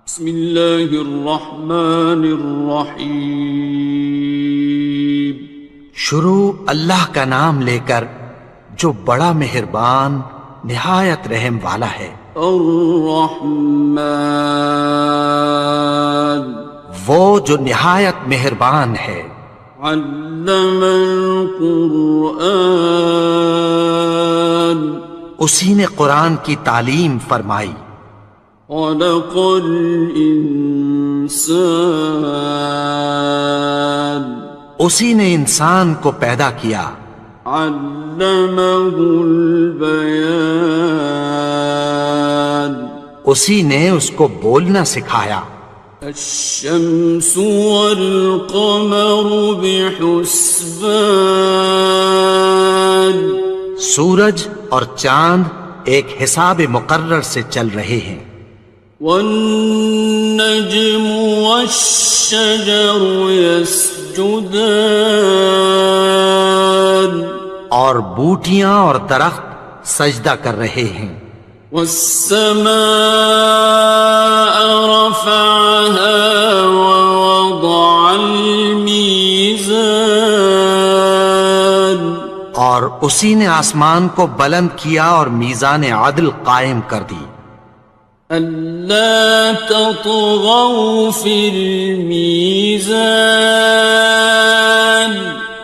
بسم اللہ الرحمن الرحیم۔ شروع اللہ کا نام لے کر جو بڑا مہربان نہایت رحم والا ہے۔ الرحمن، وہ جو نہایت مہربان ہے۔ علم القرآن، اسی نے قرآن کی تعلیم فرمائی۔ خلق الانسان، اسی نے انسان کو پیدا کیا۔ علمہ البیان، اسی نے اس کو بولنا سکھایا۔ الشمس والقمر بحسبان، سورج اور چاند ایک حساب مقرر سے چل رہے ہیں۔ والنجم والشجر يسجدان، اور بوٹیاں اور درخت سجدہ کر رہے ہیں۔ والسماء رفعها ووضع الميزان، اور اسی نے آسمان کو بلند کیا اور میزان عدل قائم کر دی۔ ألا تطغوا في الميزان،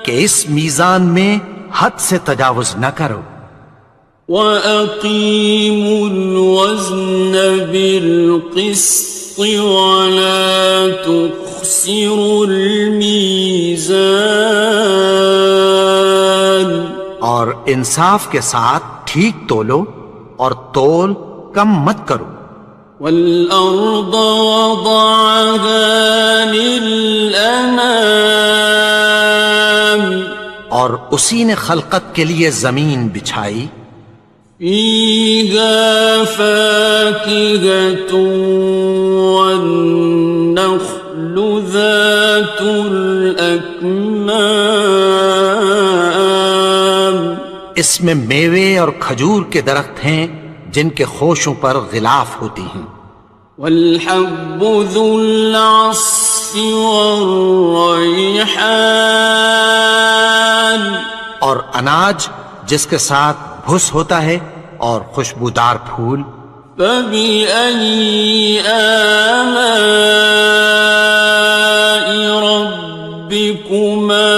کہ اس میزان میں حد سے تجاوز نہ کرو۔ وَأَقِيمُوا الْوَزْنَ بِالْقِسْطِ وَلَا تُخْسِرُوا الْمِيزَانَ، اور انصاف کے ساتھ ٹھیک تولو اور تول کم مت کرو۔ وَالْأَرْضَ وَضَعَهَا لِلْأَنَامِ، اور اسی نے خلقت کے لیے زمین بچھائی۔ فِيهَا فَاكِهَةٌ وَالنَّخْلُ ذَاتُ الْأَكْمَامِ، اس میں میوے اور کھجور کے درخت ہیں جن کے خوشوں پر غلاف ہوتی ہیں۔ وَالْحَبُّ ذُو الْعَصْفِ وَالرَّيْحَانِ، اور اناج جس کے ساتھ بھس ہوتا ہے اور خوشبودار پھول۔ فَبِأَيِّ آلَاءِ رَبِّكُمَا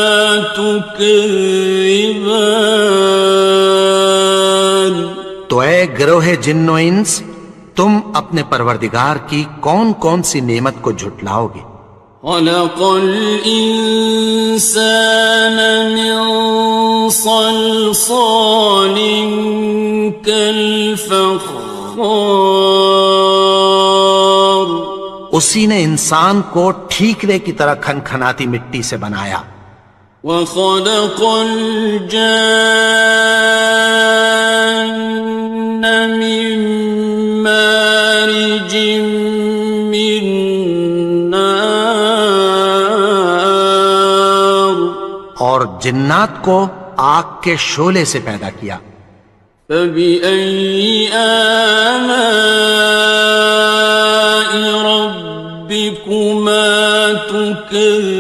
تُكَذِّبَانِ، تو اے گروہ جن و انس، تم اپنے پروردگار کی کون کون سی نعمت کو جھٹلاؤ گے؟ خَلَقَ الْإِنسَانَ مِنْ صَلْصَالٍ كَالْفَخَّارِ، اسی نے انسان کو ٹھیکرے کی طرح کھنکھناتی مٹی سے بنایا۔ وَخَلَقَ الْجَانَّ مِن مَّارِجٍ مِّن نَّارٍ، اور جنات کو آگ کے شعلے سے پیدا کیا۔ فَبِأَيِّ آلَاءِ رَبِّكُمَا تُكَذِّبَانِ،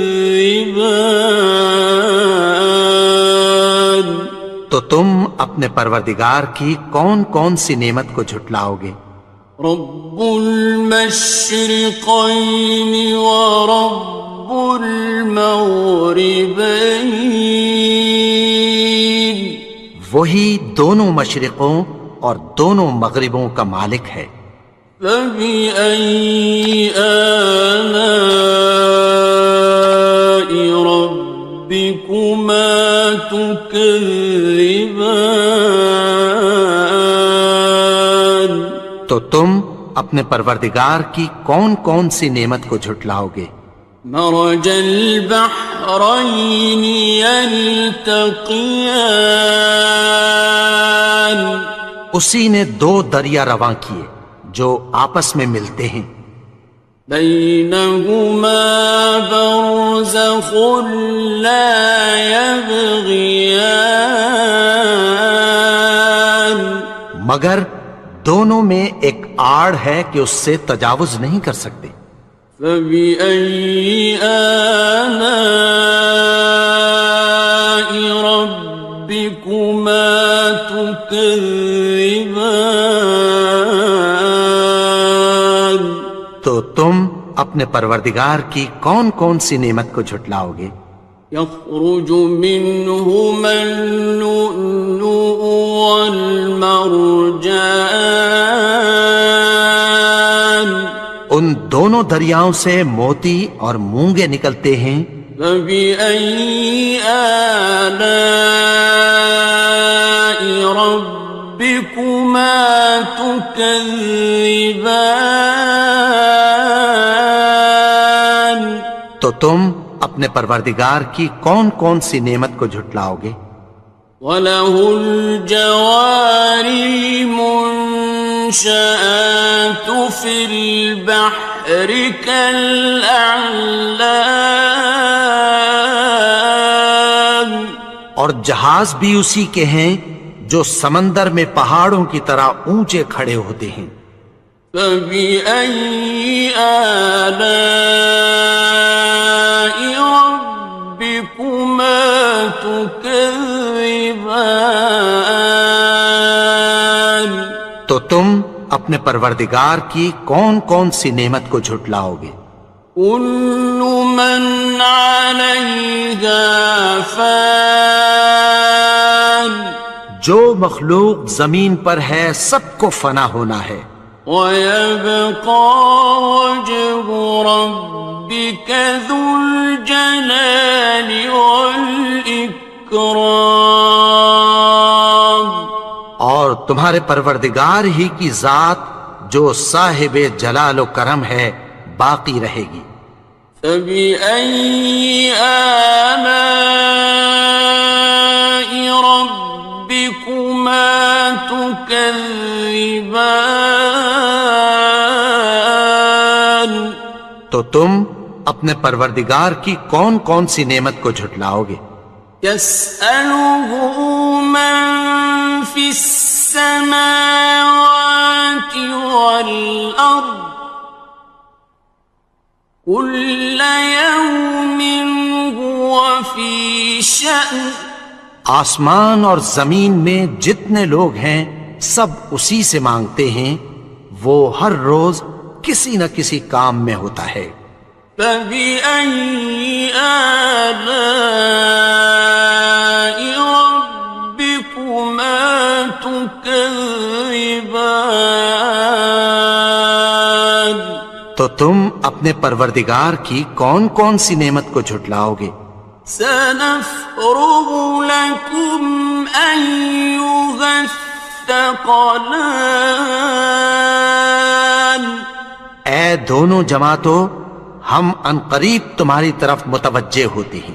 تو تم اپنے پروردگار کی کون کون سی نعمت کو جھٹلاؤ گے؟ رب المشرقین ورب المغربین، وہی دونوں مشرقوں اور دونوں مغربوں کا مالک ہے۔ فَبِأَيِّ آلَاءِ رَبِّكُمَا تُكَذِّبَانِ، تو تم اپنے پروردگار کی کون کون سی نعمت کو جھٹلاؤ گے؟ مرج البحرین یلتقیان، اسی نے دو دریا رواں کیے جو آپس میں ملتے ہیں۔ بینہما برزخ لا یبغیان، مگر دونوں میں ایک آڑ ہے کہ اس سے تجاوز نہیں کر سکتے۔ فَبِأَيِّ آلَاءِ رَبِّكُمَا تُكَذِّبَانِ؟ تو تم اپنے پروردگار کی کون کون سی نعمت کو جھٹلاؤ گے؟ يخرج منهما اللؤلؤ والمرجان، ان دونوں دریاؤں سے موتی اور مونگے نکلتے ہیں۔ فبأي آلاء ربكما تكذبان؟ تو تم اپنے پروردگار کی کون کون سی نعمت کو جھٹلاؤ گے؟ وَلَهُ الْجَوَارِ الْمُنشَآتُ فِي الْبَحْرِ كَالْأَعْلَامِ، اور جہاز بھی اسی کے ہیں جو سمندر میں پہاڑوں کی طرح اونچے کھڑے ہوتے ہیں۔ فَبِأَيِّ آلَاءِ رَبِّكُمَا تُكَذِّبَانِ؟ تو تم اپنے پروردگار کی کون کون سی نعمت کو جھٹلاؤ گے؟ كُلُّ مَنْ عَلَيْهَا فَانٍ، جو مخلوق زمین پر ہے سب کو فنا ہونا ہے۔ وَيَبْقَى وَجْهُ رَبِّكَ ذُو الْجَلَالِ وَالْإِكْرَامِ، اور تمہارے پروردگار ہی کی ذات جو صاحب جلال و کرم ہے باقی رہے گی۔ فَبِأَيِّ آلَاءِ رَبِّكُمَا تُكَذِّبَانِ؟ تو تم اپنے پروردگار کی کون کون سی نعمت کو جھٹلاؤ گے؟ يَسْأَلُهُ مَن فِي السَّمَاوَاتِ وَالْأَرْضِ كُلَّ يَوْمٍ هُوَ فِي شَأْنٍ، آسمان اور زمین میں جتنے لوگ ہیں سب اسی سے مانگتے ہیں، وہ ہر روز کسی نہ کسی کام میں ہوتا ہے۔ فَبِأَيِّ آلَاءِ رَبِّكُمَا تُكَذِّبَانِ؟ تو تم اپنے پروردگار کی کون کون سی نعمت کو جھٹلاؤ گے؟ سَنَفْرُغُ لَكُمْ أَيُّهَ الثَّقَلَانِ، اے دونوں جماعتوں، ہم عنقریب تمہاری طرف متوجہ ہوتے ہیں۔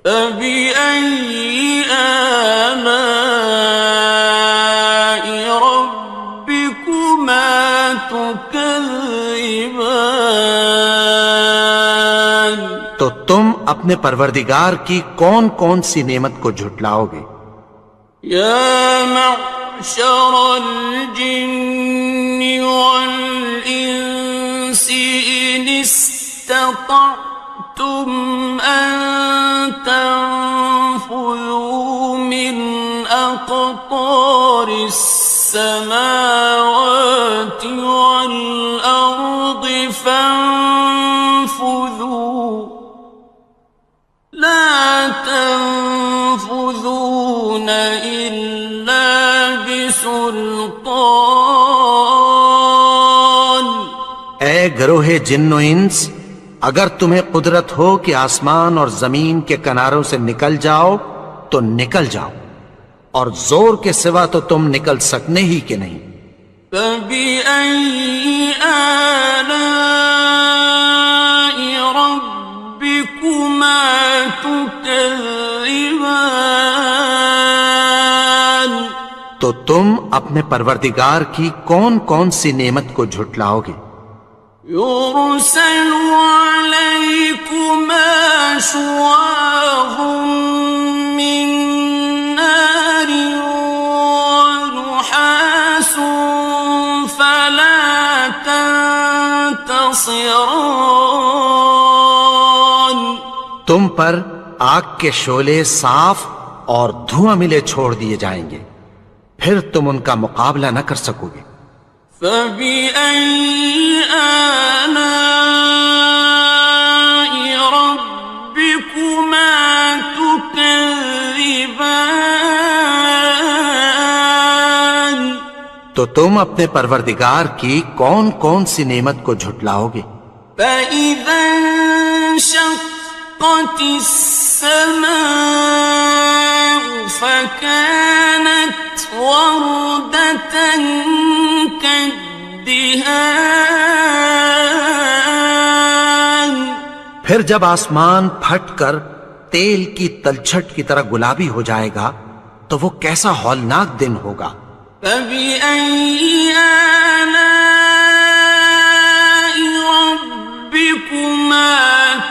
فَبِأَيِّ آلَاءِ رَبِّكُمَا تُكَذِّبَانِ؟ تو تم اپنے پروردگار کی کون کون سی نعمت کو جھٹلاؤ گے؟ يَا مَعْشَرَ الْجِنِّ وَالْإِنسِ إِنِ اسْتَطَعْتُمْ أَن تَنفُذُوا مِنْ أَقْطَارِ السَّمَاوَاتِ وَالْأَرْضِ فَانفُذُوا لَا تَنفُذُونَ إِلَّا بِسُلْطَانٍ۔ اے گروہ جن و انس، اگر تمہیں قدرت ہو کہ آسمان اور زمین کے کناروں سے نکل جاؤ تو نکل جاؤ، اور زور کے سوا تو تم نکل سکنے ہی کہ نہیں۔ فَبِأَيِّ آلَاءِ رَبِّكُمَا تُكَذِّبَانِ؟ تو تم اپنے پروردگار کی کون کون سی نعمت کو جھٹلاؤ گے؟ يُرْسَلُ عَلَيْكُمَا شُوَاظٌ مِّن نَّارٍ وَنُحَاسٌ فَلَا ينتصران. تم پر آگ کے شعلے صاف اور دھواں ملے چھوڑ دیے جائیں گے، پھر تم ان کا مقابلہ نہ کر سکو گے۔ فبأي آلاء ربكما تكذبان. تو تم اپنے پروردگار کی کون کون سی نعمت کو جھٹلاؤ گے؟ فإذا انشقت السماء فكانت وردة كالدهان. پھر جب آسمان پھٹ کر تیل کی تلچھٹ کی طرح گلابی ہو جائے گا تو وہ کیسا ہولناک دن ہوگا۔ فبأي آلاء ربكما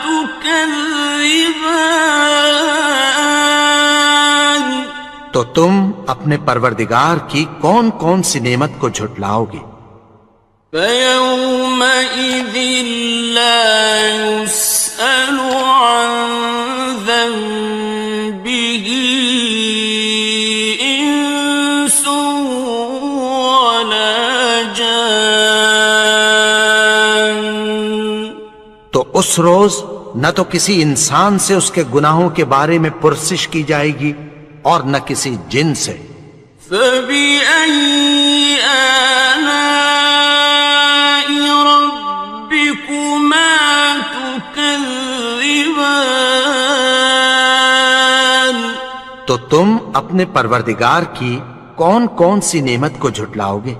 تكذبان. تو تم اپنے پروردگار کی کون کون سی نعمت کو جھٹلاؤ گے؟ فيومئذ لا يسأل عن ذنبه إنس ولا جان. تو اس روز نہ تو کسی انسان سے اس کے گناہوں کے بارے میں پرسش کی جائے گی اور نہ کسی جن سے۔ فبأي آلاء ربكما تكذبان. تو تم اپنے پروردگار کی کون کون سی نعمت کو جھٹلاؤ گے؟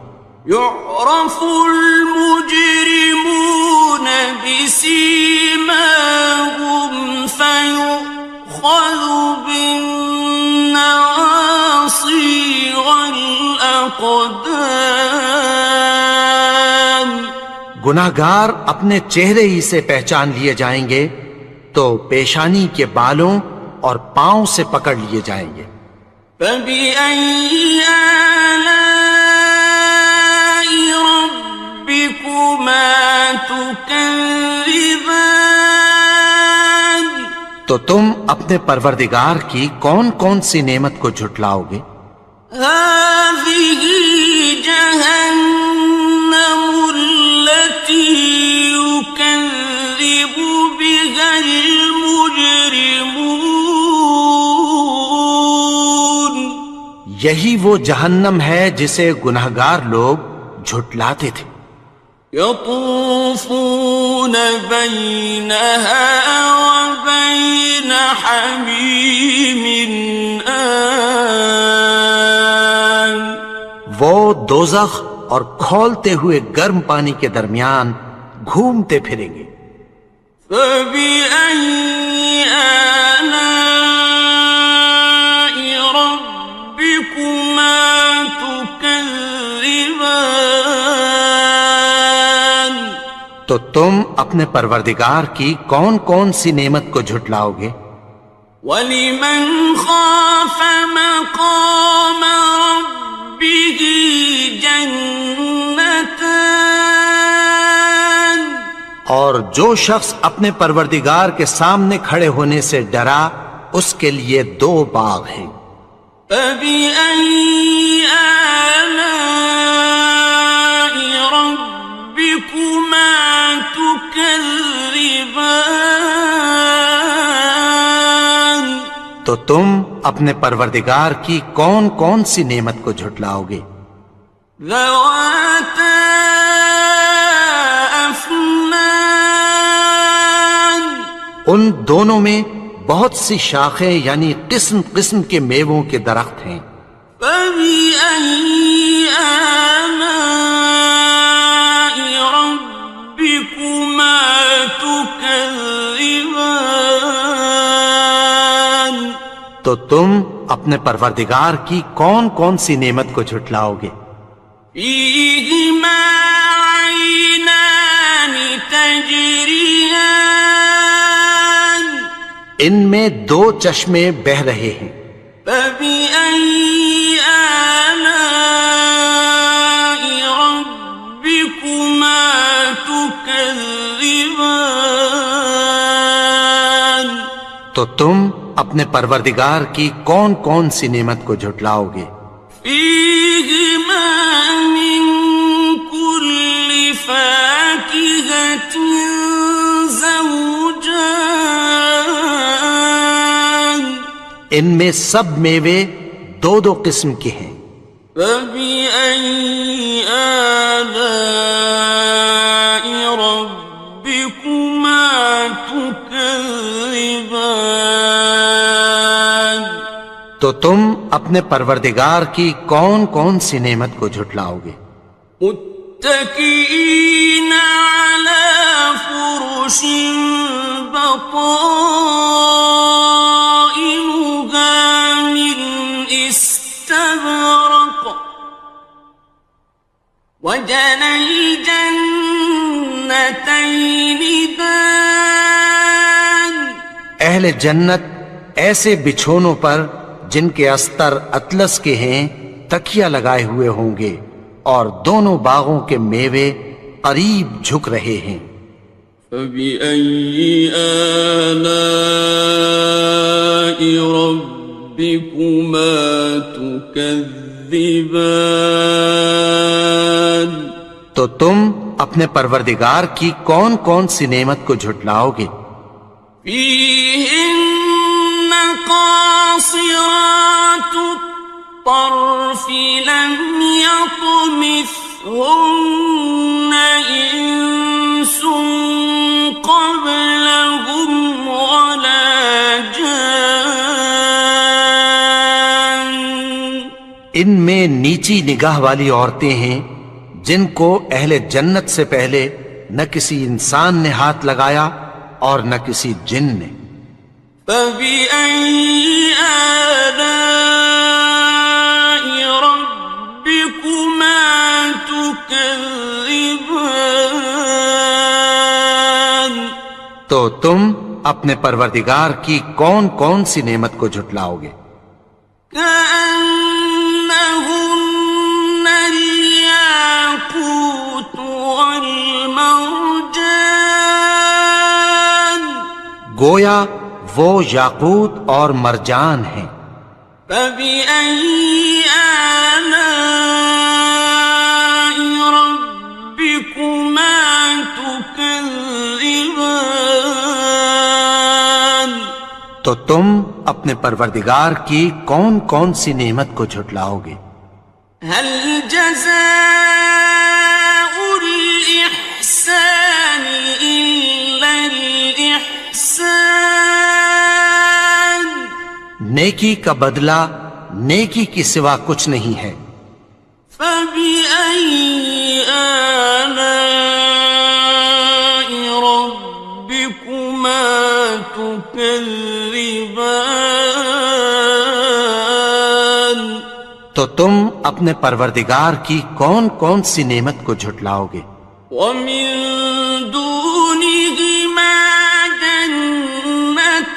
يعرف المجرمون بسيماهم فيؤخذ بالنواصي والأقدام. گناہگار اپنے چہرے ہی سے پہچان لیے جائیں گے تو پیشانی کے بالوں اور پاؤں سے پکڑ لیے جائیں گے۔ فبأي آلاء ربكما تكذبان. تو تم اپنے پروردگار کی کون کون سی نعمت کو جھٹلاؤ گے؟ هذه جهنم التي يكذب بها المجرمون. یہی وہ جہنم ہے جسے گناہگار لوگ جھٹلاتے تھے۔ يطوفون بينها وبين حميم آن. وہ دوزخ اور کھولتے ہوئے گرم پانی کے درمیان گھومتے پھریں گے۔ فبأي آلاء ربكما تكذبان. تو تم اپنے پروردگار کی کون کون سی نعمت کو جھٹلاؤ گے؟ وَلِمَنْ خَافَ مَقَامَ رَبِّهِ جَنَّتَانِ. اور جو شخص اپنے پروردگار کے سامنے کھڑے ہونے سے ڈرا اس کے لیے 2 باغ ہیں۔ فَبِأَيِّ آلَاءِ رَبِّكُمَا تُكَذِّبَانِ. تو تم اپنے پروردگار کی کون کون سی نعمت کو جھٹلاؤ گے؟ ذَوَاتَا أَفْنَانٍ. ان دونوں میں بہت سی شاخیں یعنی قسم قسم کے میووں کے درخت ہیں۔ فَبِأَيِّ آلَاءِ رَبِّكُمَا تُكَذِّبَانِ. تو تم اپنے پروردگار کی کون کون سی نعمت کو جھٹلاؤ گے؟ فِيهِمَا عَيْنَانِ تَجْرِيَانِ. ان میں 2 چشمے بہہ رہے ہیں۔ فَبِأَيِّ آلَاءِ رَبِّكُمَا تُكَذِّبَانِ. تكذبان تو تم اپنے پروردگار کی کون کون سی نعمت کو جھٹلاؤ گے؟ فيهما من كل فاكهة زوجان ان میں سب میوے دو دو قسم کے ہیں۔ فبأي آلاء ربكما تكذبان تو تم اپنے پروردگار کی کون کون سی نعمت کو جھٹلاؤ گے؟ متكئين على فرش بطائنها من استبرق وجنى الجنتين دان اہل جنت ایسے بچھونوں پر جن کے استر اطلس کے ہیں تکیہ لگائے ہوئے ہوں گے، اور دونوں باغوں کے میوے قریب جھک رہے ہیں۔ فبأي آلاء ربكما تكذبان تو تم اپنے پروردگار کی کون کون سی نعمت کو جھٹلاؤ گے؟ فيهن قاصرات الطرف لم يطمثهن إنس قبلهم ولا جان ان میں نیچی نگاہ والی عورتیں ہیں جن کو اہل جنت سے پہلے نہ کسی انسان نے ہاتھ لگایا اور نہ کسی جن نے۔ فبأي آلاء ربكما تكذبان تو تم اپنے پروردگار کی کون کون سی نعمت کو جھٹلاؤ گے؟ كأنهن الياقوت والمرجان گویا وہ یاقوت اور مرجان ہیں۔ فبأي آلاء ربكما تكذبان تو تم اپنے پروردگار کی کون کون سی نعمت کو جھٹلاؤ گے؟ هل جزاء الإحسان إلا الإحسان نیکی کا بدلہ نیکی کی سوا کچھ نہیں ہے۔ فبأي آلاء ربكما تكذبان تو تم اپنے پروردگار کی کون کون سی نعمت کو جھٹلاؤ گے؟ ومن دونهما جنتان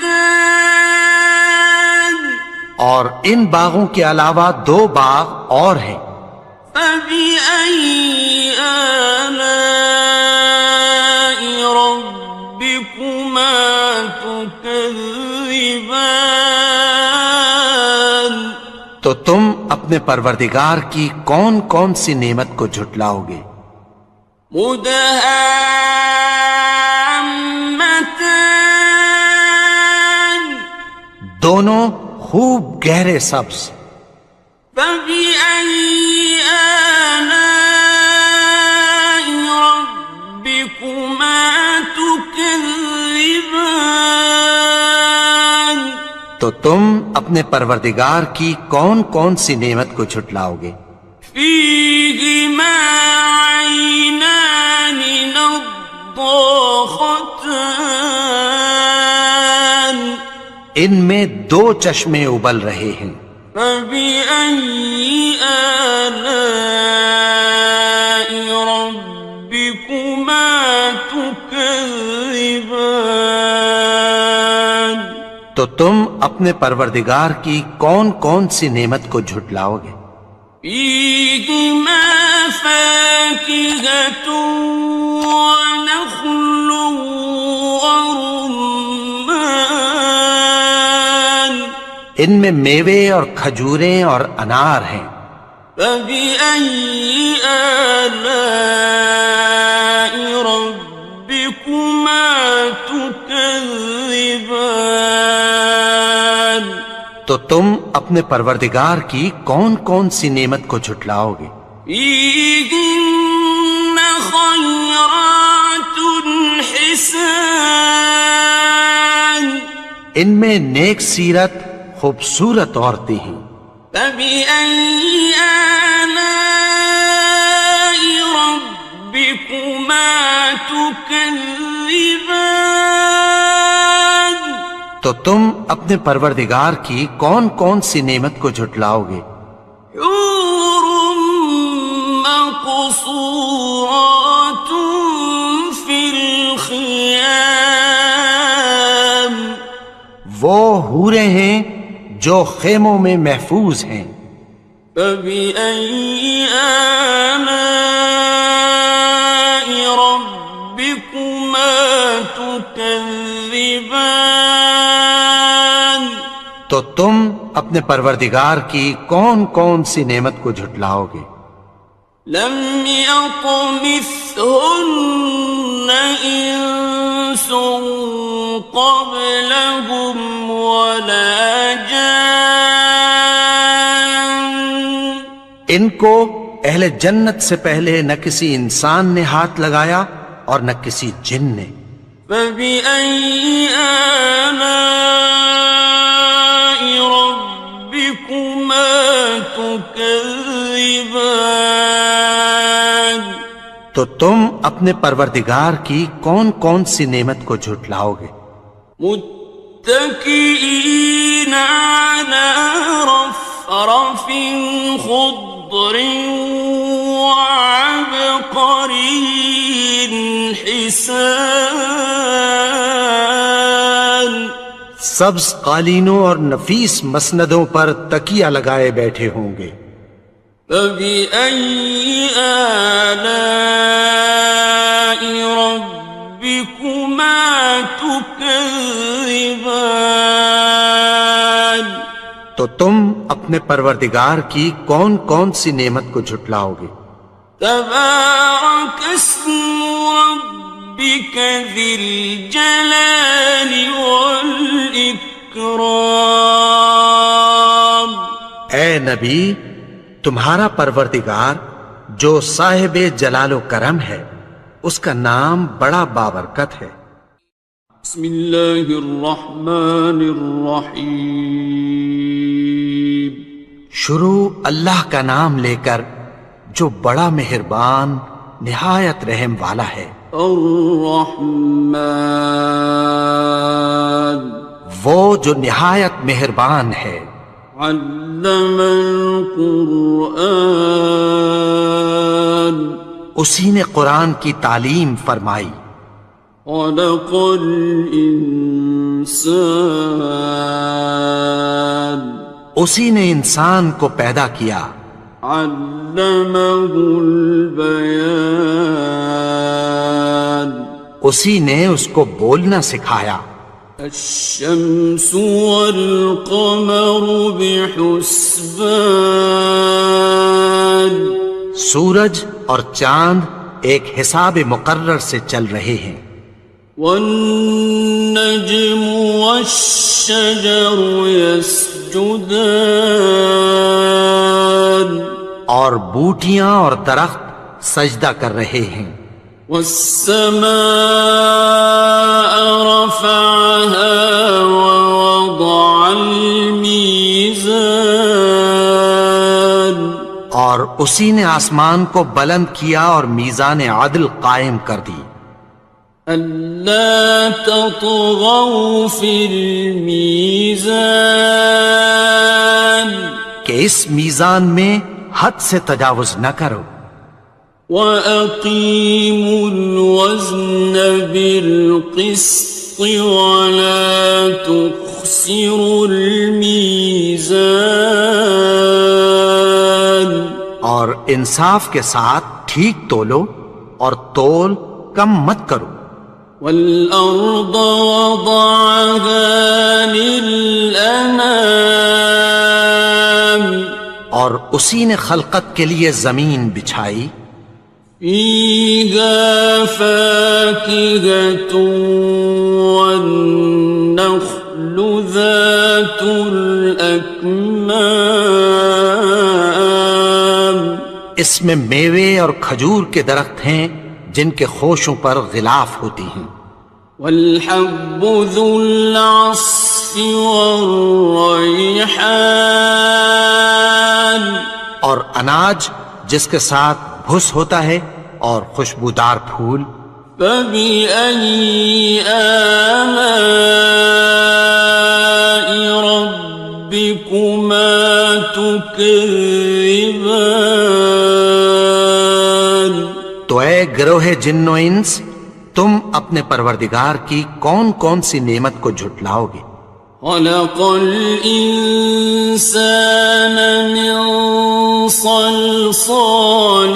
اور ان باغوں کے علاوہ دو باغ اور ہیں۔ فبأي آلاء ربكما تكذبان تو تم اپنے پروردگار کی کون کون سی نعمت کو جھٹلاؤ گے؟ مدهامتان دونوں خوب گہرے سبز۔ فبأي آلاء ربكما تكذبان تو تم اپنے پروردگار کی کون کون سی نعمت کو جھٹلاؤ گے؟ فيهما عينان نضاختان ان میں دو چشمے ابل رہے ہیں۔ فبأي آلاء ربكما تكذبان تو تم اپنے پروردگار کی کون کون سی نعمت کو جھٹلاؤ گے؟ فيهما فاكهة ونخل ورمان ان میں میوے اور کھجوریں اور انار ہیں. فبأي آلاء ربكما تكذبان تو تم اپنے پروردگار کی کون کون سی نعمت کو جھٹلاؤ گے؟ فيهن خيرات حسان ان میں نیک سیرت خوبصورت عورتیں ہیں. فبأي آلاء ربكما تكذبان تو تم اپنے پروردگار کی کون کون سی نعمت کو جھٹلاؤ گے؟ حور مقصورات في الخيام وہ حوریں ہیں جو خیموں میں محفوظ ہیں. فبأي آلاء ربكما تكذبان تو تم اپنے پروردگار کی کون کون سی نعمت کو جھٹلاؤ گے؟ لم يطمثهن إنس قبلهم ولا جان ان کو اہل جنت سے پہلے نہ کسی انسان نے ہاتھ لگایا اور نہ کسی جن نے. فبأي آلاء ربكما تكذبان تو تم اپنے پروردگار کی کون کون سی نعمت کو جھٹلاؤ گے؟ متكئين على رفرف خضر وعبقري حسان سبز قالینوں اور نفیس مسندوں پر تکیہ لگائے بیٹھے ہوں گے. فبأي آلاء ربكما تكذبان تو تم اپنے پروردگار کی کون کون سی نعمت کو جھٹلاؤ گے؟ تبارك اسم ربك ذي الجلال والإكرام اے نبی، تمہارا پروردگار جو صاحب جلال و کرم ہے اس کا نام بڑا بابرکت ہے. بسم اللہ الرحمن الرحیم شروع اللہ کا نام لے کر جو بڑا مہربان نہایت رحم والا ہے. الرحمن وہ جو نہایت مہربان ہے. علم القرآن اسی نے قرآن کی تعلیم فرمائی. خلق الانسان اسی نے انسان کو پیدا کیا. علمہ البیان اسی نے اس کو بولنا سکھایا. الشمس والقمر بحسبان سورج اور چاند ایک حساب مقرر سے چل رہے ہیں. والنجم والشجر يسجدان اور بوٹیاں اور درخت سجدہ کر رہے ہیں. والسماء رفعها ووضع الميزان اور اسی نے آسمان کو بلند کیا اور میزان عدل قائم کر دی. ألا تطغوا في الميزان کہ اس میزان میں حد سے تجاوز نہ کرو. وَأَقِيمُوا الْوَزْنَ بِالْقِسْطِ وَلَا تُخْسِرُوا الْمِيزَانَ اور اور انصاف کے ساتھ ٹھیک تولو اور تول کم مت کرو. والأرض وضعها للأنام اور اسی نے خلقت کے لیے زمین بچھائی. فيها فاكهة والنخل ذات الأكمام اس میں میوے اور کھجور کے درخت ہیں جن کے خوشوں پر غلاف ہوتی ہیں. والحب ذو العصف والريحان اور اناج جس کے ساتھ بھس ہوتا ہے اور خوشبودار پھول. فبأي آلاء ربكما تكذبان تو اے گروہ جن و انس، تم اپنے پروردگار کی کون کون سی نعمت کو جھٹلاؤ گے؟ خلق الإنسان من صلصال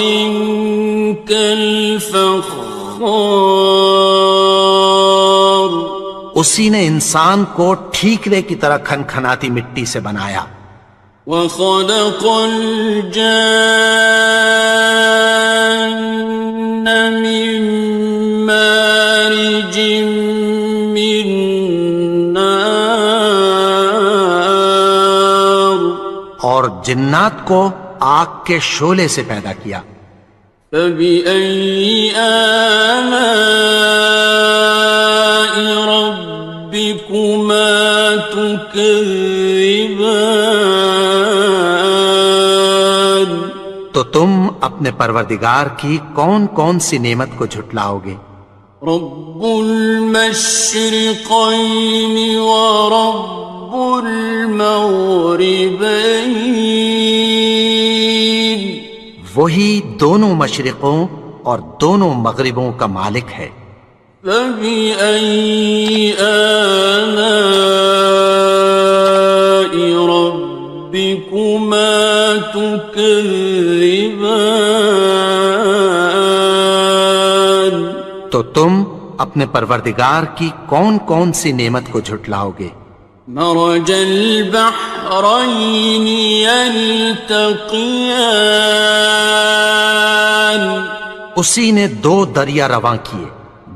كالفخار اسی نے انسان کو ٹھیکرے کی طرح کھنکھناتی مٹی سے بنایا. وخلق الجان من مارج من نار اور جنات کو آگ کے شعلے سے پیدا کیا. فبأي آلاء ربكما تكذبان تو تم اپنے پروردگار کی کون کون سی نعمت کو جھٹلاؤ گے؟ رب المشرقين ورب المغربين وہی دونوں مشرقوں اور دونوں مغربوں کا مالک ہے. فبأي آلاء ربكما تكذبان تو تم اپنے پروردگار کی کون کون سی نعمت کو جھٹلاؤ گے؟ مرج البحرين يلتقيان اسی نے دو دریا رواں کیے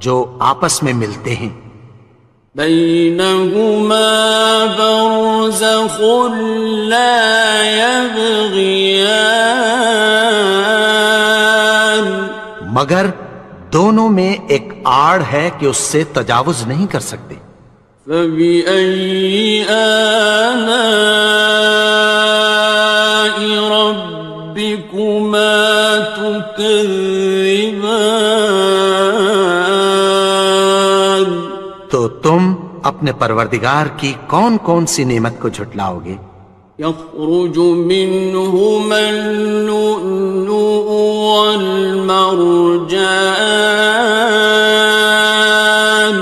جو آپس میں ملتے ہیں. بينهما برزخ لا يبغيان مگر دونوں میں ایک آڑ ہے کہ اس سے تجاوز نہیں کر سکتے. فبأي آلاء ربكما تكذبان تو تم اپنے پروردگار کی کون کون سی نعمت کو جھٹلاؤ گے؟ يخرج منهما اللؤلؤ والمرجان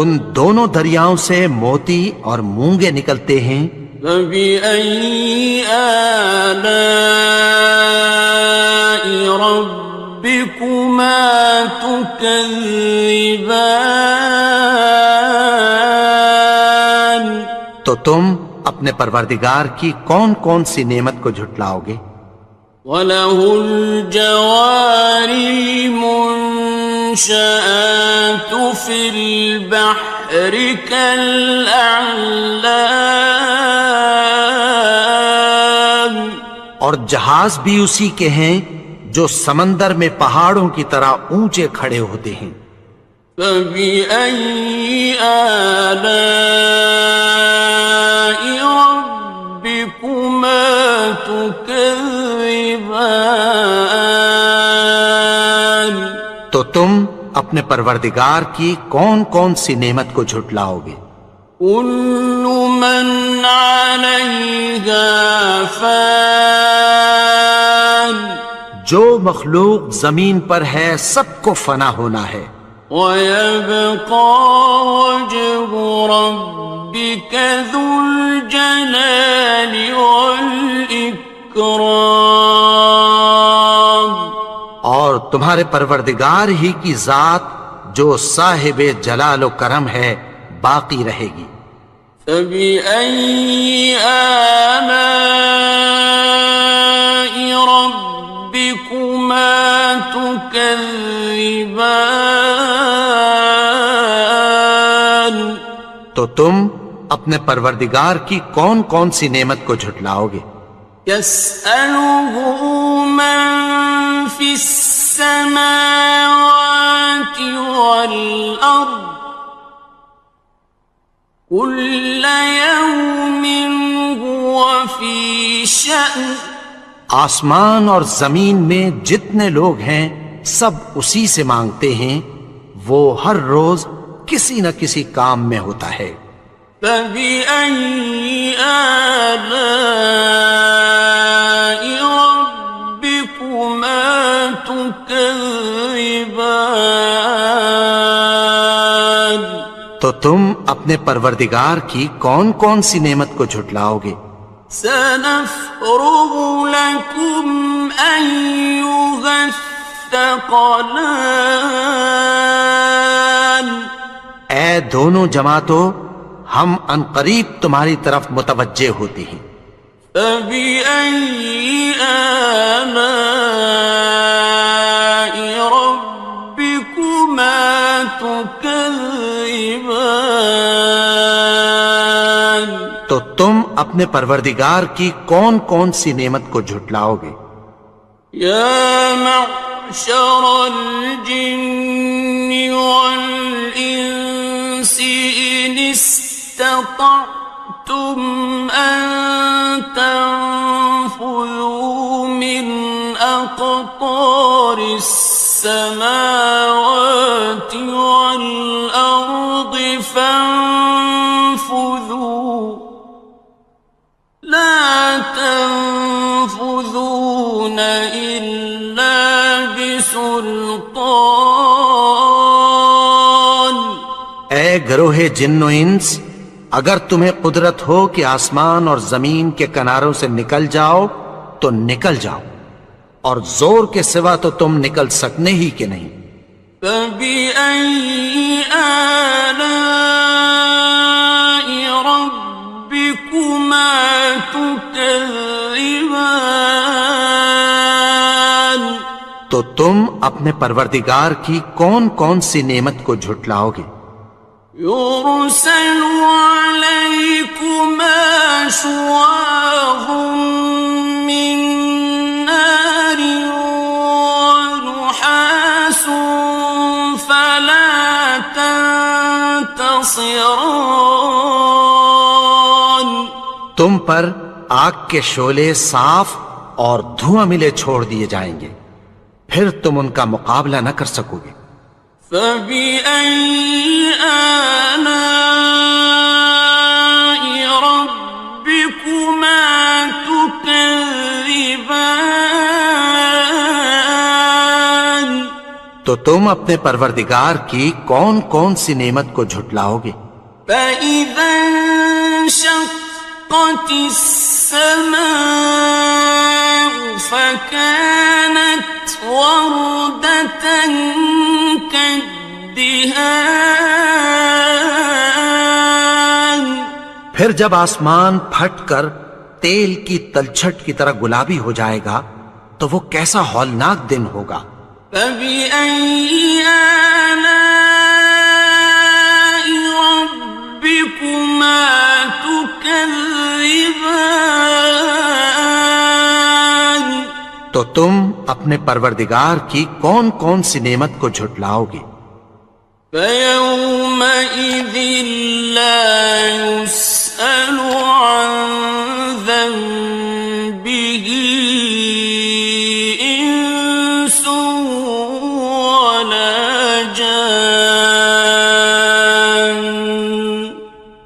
ان دونوں دریاؤں سے موتی اور مونگے نکلتے ہیں. فبأي آلاء ربكما تكذبان تو تم اپنے پروردگار کی کون کون سی نعمت کو جھٹلاؤ گے؟ وَلَهُ الْجَوَارِ الْمُنشَآتُ فِي الْبَحْرِ كَالْأَعْلَامِ اور جہاز بھی اسی کے ہیں جو سمندر میں پہاڑوں کی طرح اونچے کھڑے ہوتے ہیں. فَبِأَيِّ آلَاءِ رَبِّكُمَا تُكَذِّبَانِ تو تم اپنے پروردگار کی کون کون سی نعمت کو جھٹلاؤ گے؟ كُلُّ مَنْ عَلَيْهَا فَانٍ جو مخلوق زمین پر ہے سب کو فنا ہونا ہے. وَيَبْقَى وَجْهُ رَبِّكَ ذُو الْجَلَالِ وَالْإِكْرَامِ تمہارے پروردگار ہی کی ذات جو صاحب جلال و کرم ہے باقی رہے گی۔ فَبِأَيِّ آلَاءِ رَبِّكُمَا تُكَذِّبَانِ، تو تم اپنے پروردگار کی کون کون سی نعمت کو جھٹلاؤ گے؟ يَسْأَلُهُ مَن فِي السَّمَاوَاتِ وَالْأَرْضِ كُلَّ يَوْمٍ هُوَ فِي شَأْنٍ۔ آسمان اور زمین میں جتنے لوگ ہیں سب اسی سے مانگتے ہیں، وہ ہر روز کسی نہ کسی کام میں ہوتا ہے۔ فَبِأَيِّ آلَاءِ رَبِّكُمَا تُكَذِّبَانِ، تو تم اپنے پروردگار کی کون کون سی نعمت کو جھٹلاؤ گے؟ سَنَفْرُغُ لَكُمْ أَيُّهَ الثَّقَلَانِ، اے دونوں جماعتوں، ہم عنقریب تمہاری طرف متوجہ ہوتے ہیں۔ فَبِأَيِّ آلَاءِ رَبِّكُمَا تُكَذِّبَانِ، تو تم اپنے پروردگار کی کون کون سی نعمت کو جھٹلاؤ گے؟ يَا مَعْشَرَ الْجِنِّ وَالْإِنسِ إِنِ اسْتَطَعْتُمْ أَن تَنفُذُوا مِنْ أَقْطَارِ السَّمَاوَاتِ وَالْأَرْضِ فَانفُذُوا لَا تَنفُذُونَ إِلَّا بِسُلْطَانٍ۔ اے گروہ جن و انس، اگر تمہیں قدرت ہو کہ آسمان اور زمین کے کناروں سے نکل جاؤ تو نکل جاؤ، اور زور کے سوا تو تم نکل سکنے ہی کہ نہیں۔ فَبِأَيِّ آلَاءِ رَبِّكُمَا تُكَذِّبَانِ، تو تم اپنے پروردگار کی کون کون سی نعمت کو جھٹلاؤ گے؟ يُرْسَلُ عَلَيْكُمَا شُوَاظٌ مِّن نَّارٍ وَنُحَاسٌ فَلَا تَنتَصِرَانِ، تم پر آگ کے شعلے صاف اور دھواں ملے چھوڑ دیے جائیں گے، پھر تم ان کا مقابلہ نہ کر سکو گے۔ فَبِأَيِّ آلَاءِ رَبِّكُمَا تُكَذِّبَانِ، تو تم اپنے پروردگار کی کون کون سی نعمت کو جھٹلاؤ گے؟ فَإِذَا انشَقَّتِ السَّمَاءُ فَكَانَتْ وَرْدَةً كَالدِّهَانِ، پھر جب آسمان پھٹ کر تیل کی تلچھٹ کی طرح گلابی ہو جائے گا تو وہ کیسا ہولناک دن ہوگا۔ فَبِأَيِّ آلَاءِ رَبِّكُمَا تُكَذِّبَانِ، تو تم اپنے پروردگار کی کون کون سی نعمت کو جھٹلاؤ گے؟ فَيَوْمَئِذٍ لَا يُسْأَلُ عَن ذَنبِهِ إِنسٌ وَلَا جَانٌّ،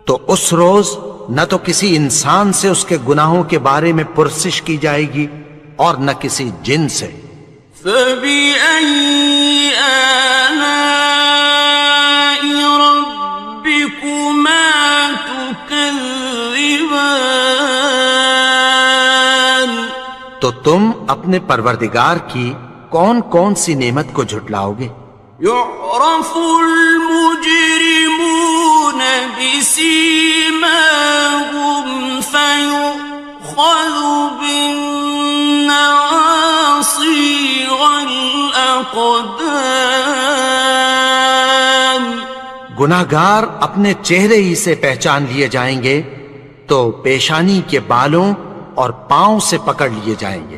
تو اس روز نہ تو کسی انسان سے اس کے گناہوں کے بارے میں پرسش کی جائے گی اور نہ کسی جن سے۔ فَبِأَيِّ آلَاءِ رَبِّكُمَا تُكَذِّبَانِ، تو تم اپنے پروردگار کی کون کون سی نعمت کو جھٹلاؤ گے؟ يعرف المجرمون بسيماهم فيؤخذ بالنواصي والأقدام. گناہگار اپنے چہرے ہی سے پہچان لیے جائیں گے تو پیشانی کے بالوں اور پاؤں سے پکڑ لیے جائیں گے.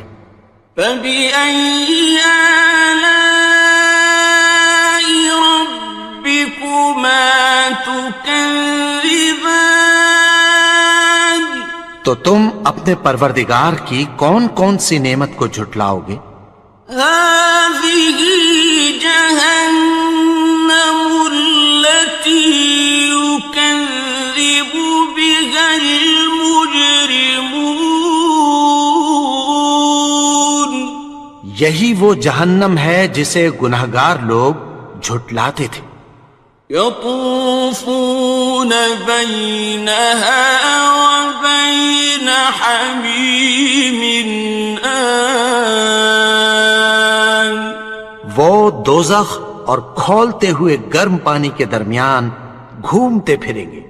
فَبِأَيِّ آلَاءِ رَبِّكُمَا تُكَذِّبَانِ. تو تم اپنے پروردگار کی کون کون سی نعمت کو جھٹلاؤ گے؟ هَٰذِهِ جَهَنَّمُ الَّتِي يُكَذِّبُ بِهَا الْمُجْرِمُونَ. یہی وہ جہنم ہے جسے گناہگار لوگ جھٹلاتے تھے. يطوفون بينها وبين حميم آن. وہ دوزخ اور کھولتے ہوئے گرم پانی کے درمیان گھومتے پھریں گے.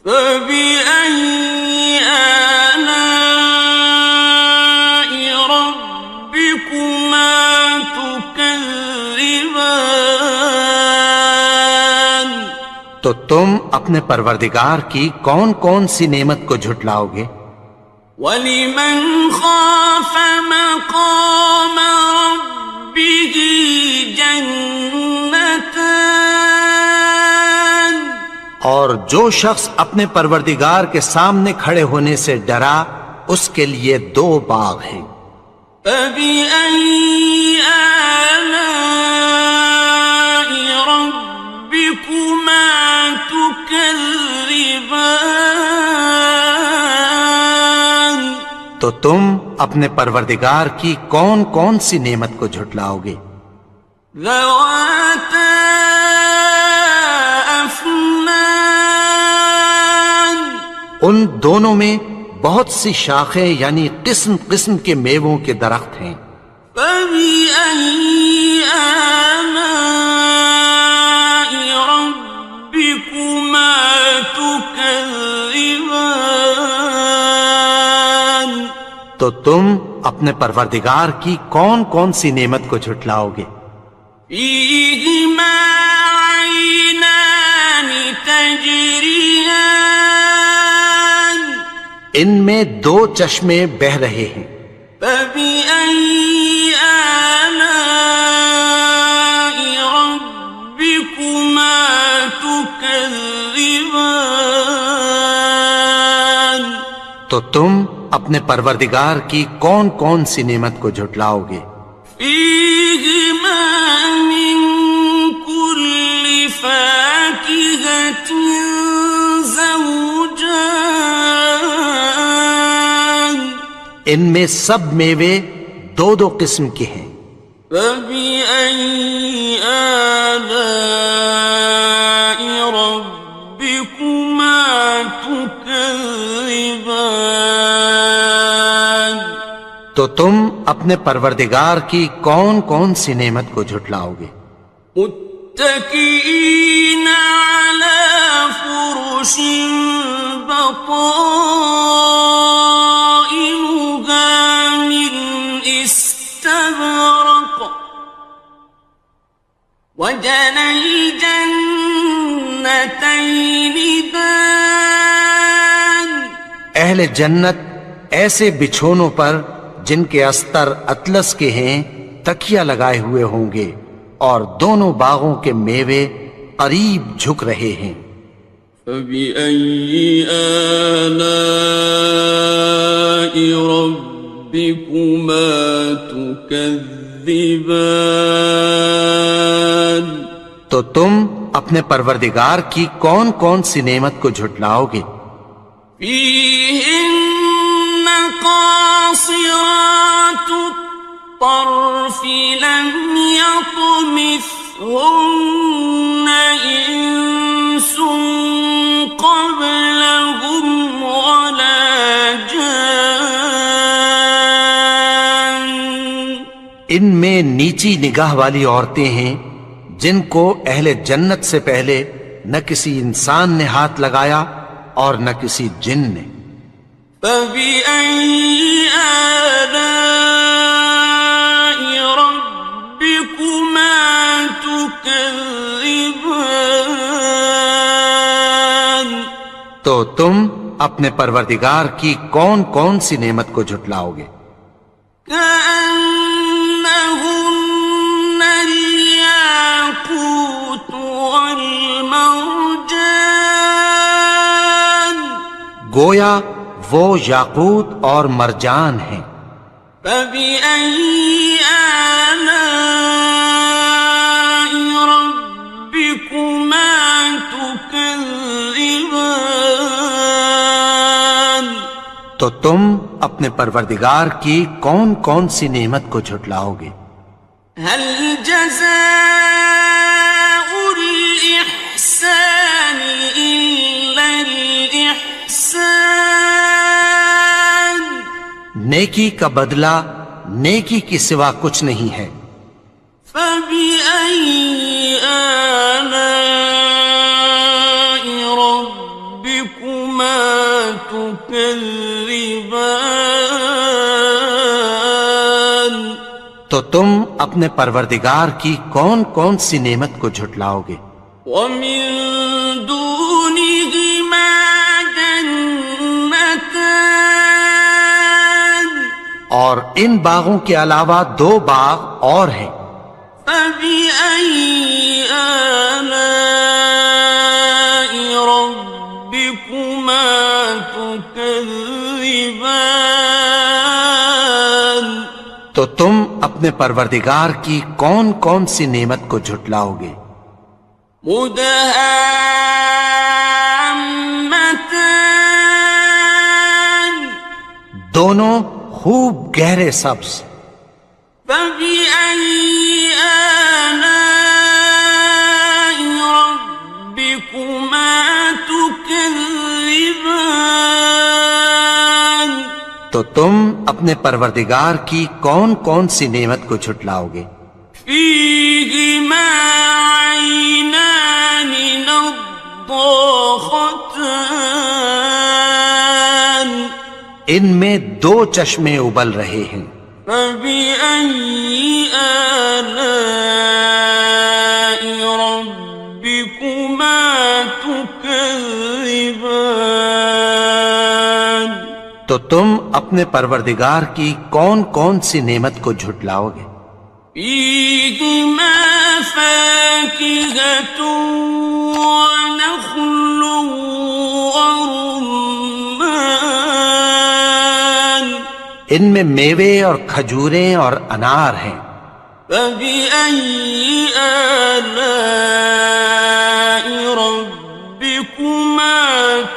فبأي آلاء ربكما تكذبان. تو تم اپنے پروردگار کی کون کون سی نعمت کو جھٹلاؤ گے؟ وَلِمَنْ خَافَ مَقَامَ رَبِّهِ جَنَّتَانِ. اور جو شخص اپنے پروردگار کے سامنے کھڑے ہونے سے ڈرا اس کے لیے 2 باغ ہیں. فَبِأَيِّ آلَاءِ رَبِّكُمَا تُكَذِّبَانِ. تو تم اپنے پروردگار کی کون کون سی نعمت کو جھٹلاؤ گے؟ ذَوَاتَا أَفْنَانٍ. ان دونوں میں بہت سی شاخیں یعنی قسم قسم کے میووں کے درخت ہیں. فَبِأَيِّ آلَاءِ رَبِّكُمَا تُكَذِّبَانِ. تو تم اپنے پروردگار کی کون کون سی نعمت کو جھٹلاؤ گے؟ فِيهِمَا عَيْنَانِ تَجْرِيَانِ. ان میں 2 چشمے بہہ رہے ہیں. فَبِأَيِّ آلَاءِ رَبِّكُمَا تُكَذِّبَانِ. تو تم اپنے پروردگار کی کون کون سی نعمت کو جھٹلاؤ گے؟ فِيهِمَا مِن كُلِّ فَاكِهَةٍ زَوْجَانِ. ان میں سب میوے 2 قسم کے ہیں. فَبِأَيِّ آلَاءِ رَبِّكُمَا تُكَذِّبَانِ. تو تم اپنے پروردگار کی کون کون سی نعمت کو جھٹلاؤ گے؟ متكئين على فرش بطائنها من استبرق وجنى الجنتين دان. اہل جنت ایسے بچھونوں پر جن کے استر اطلس کے ہیں تکیہ لگائے ہوئے ہوں گے اور دونوں باغوں کے میوے قریب جھک رہے ہیں. فَبِأَيِّ آلَاءِ رَبِّكُمَا تُكَذِّبَانِ. تو تم اپنے پروردگار کی کون کون سی نعمت کو جھٹلاؤ گے؟ فِيهِنَّ قَاصِرَاتُ الطَّرْفِ لَمْ يَطْمِثْهُنَّ إِنسٌ قَبْلَهُمْ وَلَا جَانٌّ. ان ان میں نیچی نگاہ والی عورتیں ہیں جن کو اہل جنت سے پہلے نہ کسی انسان نے ہاتھ لگایا اور نہ کسی جن نے۔ فَبِأَيِّ آلَاءِ رَبِّكُمَا تُكَذِّبَانِ؟ تو تم اپنے پروردگار کی کون کون سی نعمت کو جھٹلاؤ گے؟ كأنهن الياقوت والمرجان، گویا وہ یاقوت اور مرجان ہیں۔ فبأي آلاء ربكما تكذبان؟ تو تم اپنے پروردگار کی کون کون سی نعمت کو جھٹلاؤ گے؟ هل جزاء الإحسان إلا الإحسان؟ نیکی کا بدلہ نیکی کی سوا کچھ نہیں ہے۔ فبأي آلاء ربكما تكذبان؟ تو تم اپنے پروردگار کی کون کون سی نعمت کو جھٹلاؤ گے؟ ومن دونهما جنتان، اور ان باغوں کے علاوہ دو باغ اور ہیں۔ فبأي آلاء ربكما تكذبان؟ تو تم اپنے پروردگار کی کون کون سی نعمت کو جھٹلاؤ گے؟ مدہامتان، دونوں خوب گہرے سبز۔ فبأي آلاء ربكما تكذبان؟ تو تم اپنے پروردگار کی کون کون سی نعمت کو جھٹلاؤ گے؟ فيهما عينان نضاختان، ان میں دو چشمے ابل رہے ہیں۔ فبأي آلاء ربكما تكذبان؟ تو تم اپنے پروردگار کی کون کون سی نعمت کو جھٹلاؤ گے؟ فيهما فاكهة ونخل ورمان، ان میں میوے اور کھجوریں اور انار ہیں۔ فبأي آلاء ربكما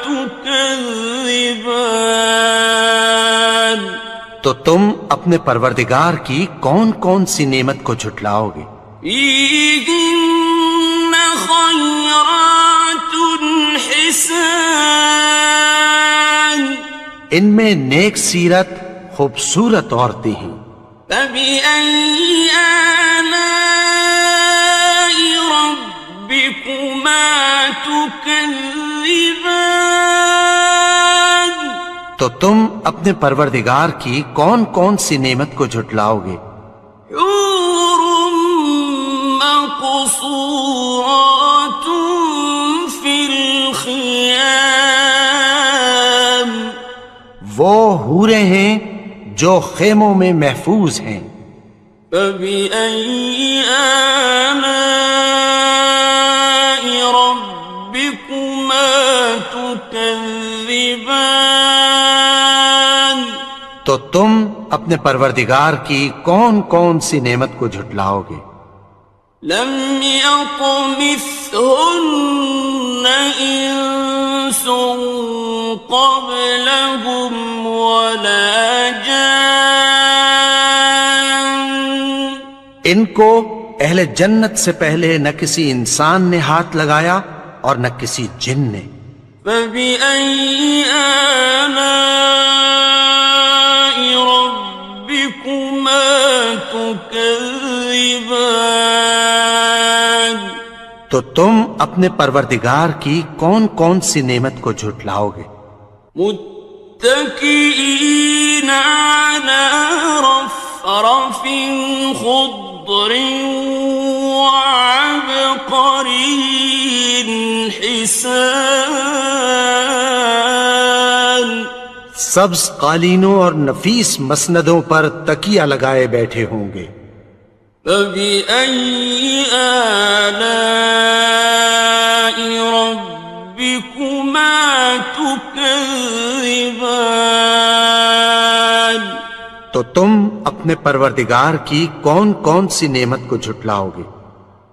تكذبان؟ تو تم اپنے پروردگار کی کون کون سی نعمت کو جھٹلاؤ گے؟ فيهن خيرات حسان، ان میں نیک سیرت خوبصورت عورتیں ہیں۔ فبأي آلاء ربكما تكذبان؟ تو تم اپنے پروردگار کی کون کون سی نعمت کو جھٹلاؤ گے؟ حور مقصورات في الخيام، وہ حوریں ہیں جو خیموں میں محفوظ ہیں۔ فبأي آلاء ربكما تكذبان؟ تو تم اپنے پروردگار کی کون کون سی نعمت کو جھٹلاؤ گے؟ لم يطمثهن إنس قبلهم ولا جان، ان کو اہل جنت سے پہلے نہ کسی انسان نے ہاتھ لگایا اور نہ کسی جن نے۔ فبأي آلاء ربكما تكذبان تو تم اپنے پروردگار کی کون کون سی نعمت کو جھٹلاؤ گے؟ متكئين على رفرف خضر وعبقري حسان سبز قالینوں اور نفیس مسندوں پر تکیہ لگائے بیٹھے ہوں گے۔ فبأي آلاء ربكما تكذبان تو تم اپنے پروردگار کی کون کون سی نعمت کو جھٹلاؤ گے؟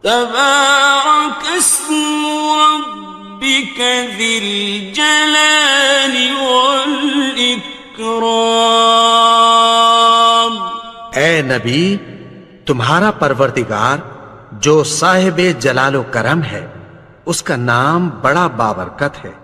تبارك اسم ربك ذي الجلال والإكرام اے نبی، تمہارا پروردگار جو صاحب جلال و کرم ہے، اس کا نام بڑا بابرکت ہے۔